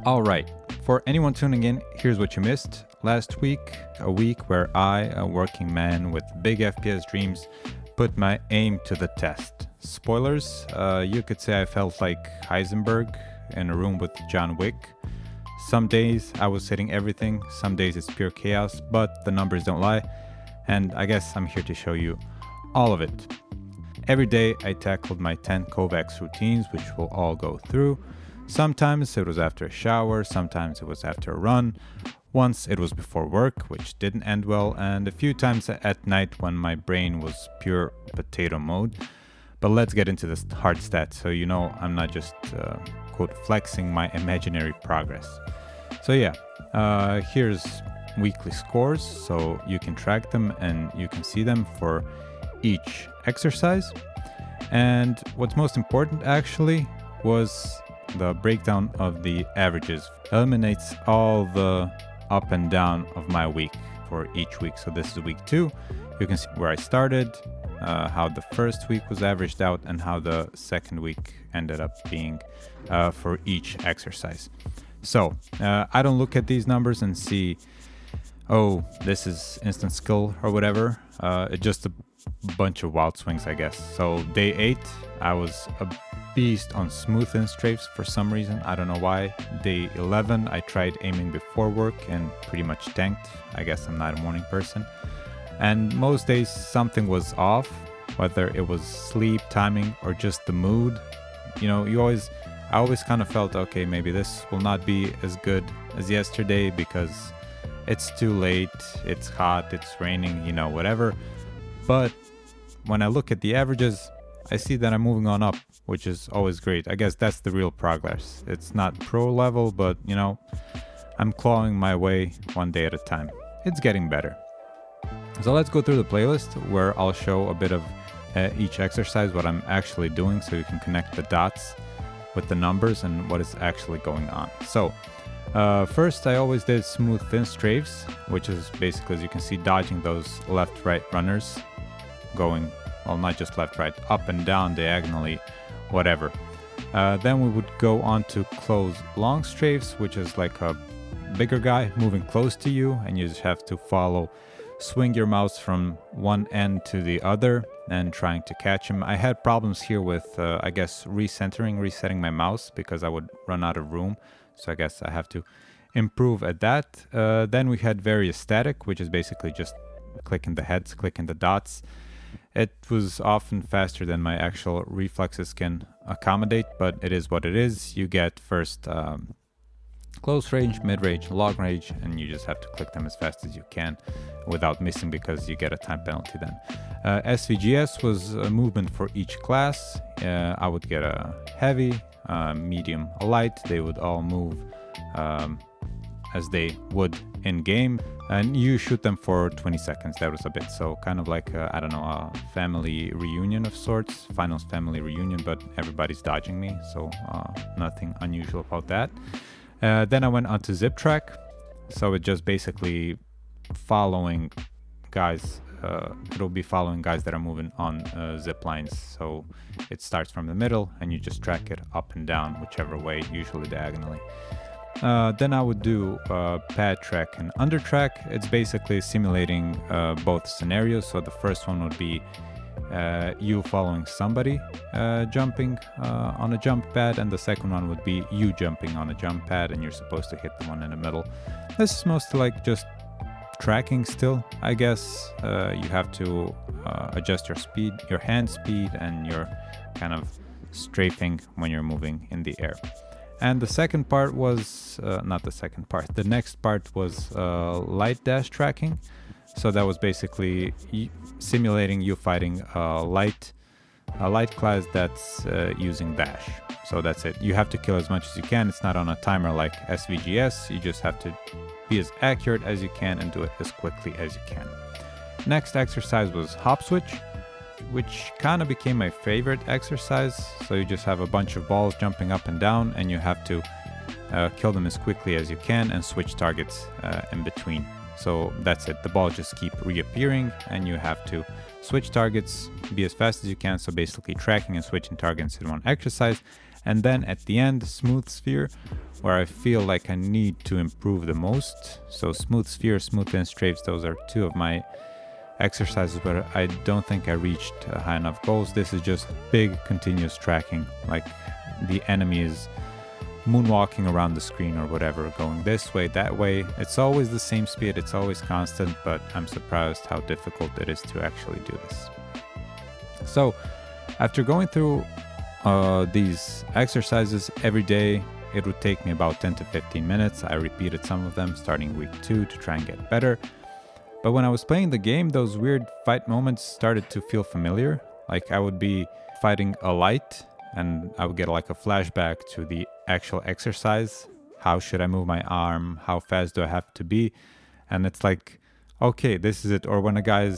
All right, for anyone tuning in, here's what you missed. Last week, a week where I, a working man with big FPS dreams, put my aim to the test. Spoilers, you could say I felt like Heisenberg in a room with John Wick. Some days I was hitting everything, some days it's pure chaos, but the numbers don't lie, and I guess I'm here to show you all of it. Every day I tackled my 10 Kovaaks routines, which we'll all go through. Sometimes it was after a shower, sometimes it was after a run. Once it was before work, which didn't end well, and a few times at night when my brain was pure potato mode. But let's get into this hard stats so you know I'm not just quote flexing my imaginary progress. So yeah, here's weekly scores so you can track them and you can see them for each exercise. And what's most important actually was the breakdown of the averages. Eliminates all the up and down of my week for each week. So this is week 2. You can see where I started, how the first week was averaged out, and how the second week ended up being for each exercise. So I don't look at these numbers and see, oh, this is instant skill or whatever. It's just a bunch of wild swings, I guess. So day 8, I was a beast on smooth and strafes for some reason. I don't know why. Day 11, I tried aiming before work and pretty much tanked. I guess I'm not a morning person. And most days something was off, whether it was sleep, timing, or just the mood. You know, I always kind of felt, okay, maybe this will not be as good as yesterday because it's too late, it's hot, it's raining, you know, whatever. But when I look at the averages, I see that I'm moving on up, which is always great. I guess that's the real progress. It's not pro level, but you know, I'm clawing my way one day at a time. It's getting better. So let's go through the playlist where I'll show a bit of each exercise, what I'm actually doing, so you can connect the dots with the numbers and what is actually going on. So first, I always did smooth thin strafes, which is basically, as you can see, dodging those left-right runners, going, well, not just left-right, up and down, diagonally, whatever. Then we would go on to close long strafes, which is like a bigger guy moving close to you, and you just have to swing your mouse from one end to the other and trying to catch him. I had problems here with, I guess, resetting my mouse because I would run out of room. So I guess I have to improve at that. Then we had various static, which is basically just clicking the heads, clicking the dots. It was often faster than my actual reflexes can accommodate, but it is what it is. You get first close range, mid range, long range, and you just have to click them as fast as you can without missing because you get a time penalty then. SVGS was a movement for each class. I would get a heavy, medium, a light. They would all move as they would in game, and you shoot them for 20 seconds. That was a bit so kind of like I don't know, a family reunion of sorts, finals family reunion, but everybody's dodging me, so nothing unusual about that. Then I went on to zip track, so it just basically following guys. It'll be following guys that are moving on zip lines. So it starts from the middle and you just track it up and down, whichever way, usually diagonally. Then I would do pad track and under track. It's basically simulating both scenarios. So the first one would be you following somebody jumping on a jump pad, and the second one would be you jumping on a jump pad and you're supposed to hit the one in the middle. This is mostly like just tracking still, I guess. You have to adjust your speed, your hand speed, and your kind of strafing when you're moving in the air. And the second part was, the next part was light dash tracking. So that was basically simulating you fighting a light class that's using dash. So that's it. You have to kill as much as you can. It's not on a timer like SVGS. You just have to be as accurate as you can and do it as quickly as you can. Next exercise was hop switch, which kind of became my favorite exercise. So you just have a bunch of balls jumping up and down, and you have to kill them as quickly as you can and switch targets in between. So that's it. The balls just keep reappearing and you have to switch targets, be as fast as you can. So basically tracking and switching targets in one exercise. And then at the end, smooth sphere, where I feel like I need to improve the most. So smooth sphere, smooth and strafes, those are two of my exercises where I don't think I reached high enough goals. This is just big continuous tracking, like the enemy is moonwalking around the screen or whatever, going this way, that way. It's always the same speed, it's always constant, but I'm surprised how difficult it is to actually do this. So after going through these exercises every day, it would take me about 10 to 15 minutes. I repeated some of them starting week 2 to try and get better. But when I was playing the game, those weird fight moments started to feel familiar. Like I would be fighting a light and I would get like a flashback to the actual exercise. How should I move my arm? How fast do I have to be? And it's like, okay, this is it. Or when a guy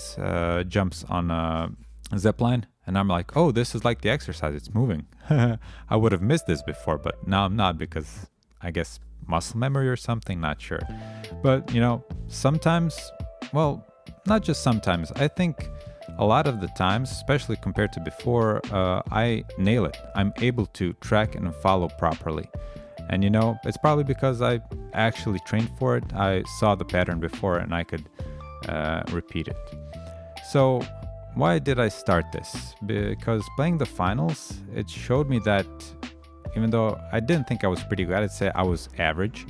jumps on a zip line and I'm like, oh, this is like the exercise, it's moving. I would have missed this before, but now I'm not, because I guess muscle memory or something, not sure. But you know, sometimes, well, not just sometimes, I think a lot of the times, especially compared to before, I nail it. I'm able to track and follow properly. And you know, it's probably because I actually trained for it. I saw the pattern before and I could repeat it. So why did I start this? Because playing the finals, it showed me that even though I didn't think I was pretty good, I'd say I was average,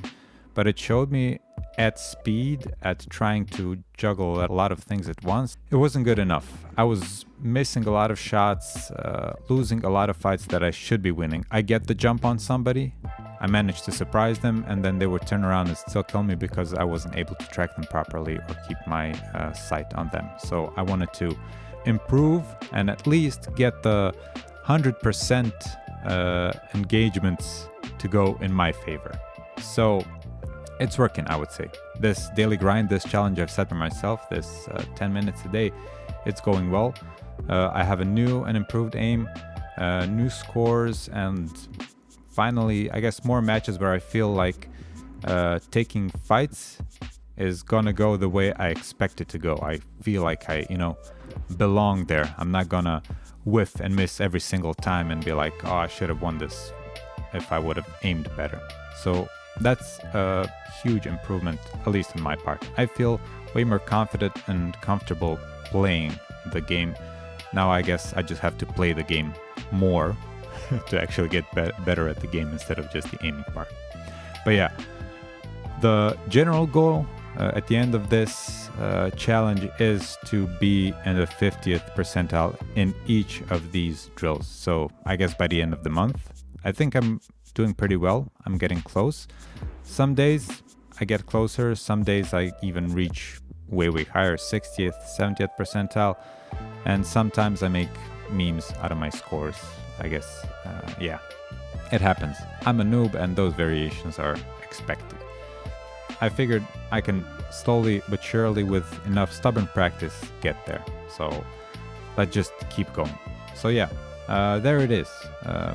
but it showed me at speed, at trying to juggle a lot of things at once, it wasn't good enough. I was missing a lot of shots, losing a lot of fights that I should be winning. I get the jump on somebody, I managed to surprise them, and then they would turn around and still kill me because I wasn't able to track them properly or keep my sight on them. So I wanted to improve and at least get the 100% engagements to go in my favor. So it's working, I would say. This daily grind, this challenge I've set for myself, this 10 minutes a day, it's going well. I have a new and improved aim, new scores, and finally, I guess, more matches where I feel like taking fights is gonna go the way I expect it to go. I feel like I, belong there. I'm not gonna whiff and miss every single time and be like, oh, I should have won this if I would have aimed better. So that's a huge improvement, at least on my part. I feel way more confident and comfortable playing the game. Now I guess I just have to play the game more to actually get better at the game instead of just the aiming part. But yeah, the general goal at the end of this challenge is to be in the 50th percentile in each of these drills. So I guess by the end of the month, I think I'm doing pretty well. I'm getting close. Some days I get closer. Some days I even reach way higher, 60th, 70th percentile. And sometimes I make memes out of my scores. I guess, yeah, it happens. I'm a noob and those variations are expected. I figured I can slowly but surely, with enough stubborn practice, get there. So let's just keep going. So yeah, there it is.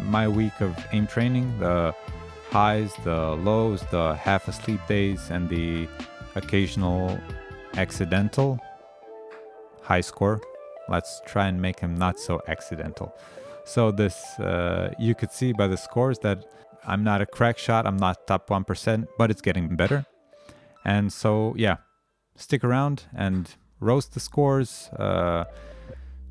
My week of aim training, the highs, the lows, the half asleep days, and the occasional accidental high score. Let's try and make him not so accidental. So this, you could see by the scores that I'm not a crack shot, I'm not top 1%, but it's getting better. And so, yeah, stick around and roast the scores.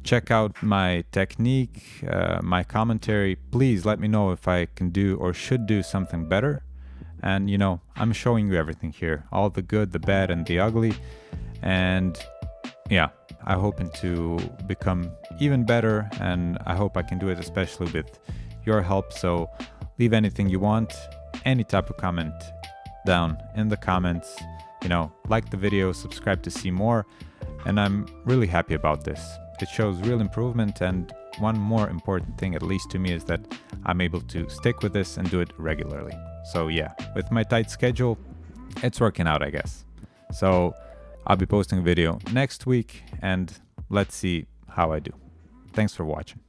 Check out my technique, my commentary. Please let me know if I can do or should do something better. And, I'm showing you everything here, all the good, the bad, and the ugly. And yeah, I'm hoping to become even better, and I hope I can do it especially with your help. So leave anything you want, any type of comment down in the comments, like the video, subscribe to see more, and I'm really happy about this. It shows real improvement, and one more important thing, at least to me, is that I'm able to stick with this and do it regularly. So yeah, with my tight schedule, it's working out, I guess. So I'll be posting a video next week, and let's see how I do. Thanks for watching.